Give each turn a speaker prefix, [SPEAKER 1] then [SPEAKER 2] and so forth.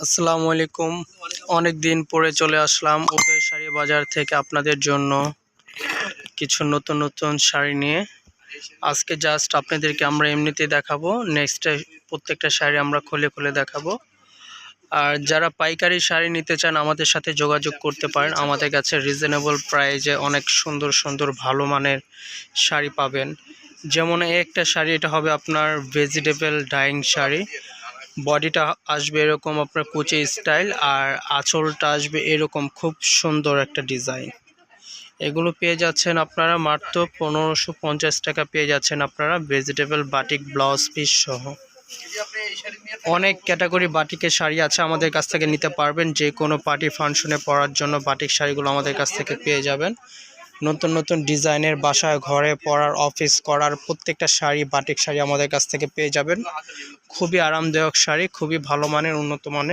[SPEAKER 1] আসসালামু আলাইকুম। অনেক দিন পরে চলে আসলাম উদয় শাড়ি বাজার থেকে আপনাদের জন্য কিছু নতুন নতুন শাড়ি নিয়ে। আজকে জাস্ট আপনাদেরকে আমরা এমনিতে দেখাবো, নেক্সট প্রত্যেকটা শাড়ি আমরা খুলে খুলে দেখাবো। আর যারা পাইকারি শাড়ি নিতে চান আমাদের সাথে যোগাযোগ করতে পারেন। আমাদের কাছে রিজনেবল প্রাইজে অনেক সুন্দর সুন্দর ভালো মানের শাড়ি পাবেন। যেমন এই একটা শাড়ি, এটা হবে আপনার ভেজিটেবল ডাইং শাড়ি। বডিটা আসবে এরকম আপনার কুচি স্টাইল, আর আঁচলটা আসবে এরকম খুব সুন্দর একটা ডিজাইন। এগুলো পেয়ে যাচ্ছেন আপনারা মাত্র 1550 টাকা পেয়ে যাচ্ছেন আপনারা ভেজিটেবল বাটিক ব্লাউজ পিস সহ। অনেক ক্যাটাগরি বাটিকের শাড়ি আছে, আমাদের কাছ থেকে নিতে পারবেন। যে কোনো পার্টি ফাংশনে পরার জন্য বাটিক শাড়িগুলো আমাদের কাছ থেকে পেয়ে যাবেন। নতুন নতুন ডিজাইনের বাসায় ঘরে পরার অফিস করার প্রত্যেকটা শাড়ি বাটিক শাড়ি আমাদের কাছ থেকে পেয়ে যাবেন। খুবই আরামদায়ক শাড়ি, খুবই ভালো মানের, উন্নত মানের।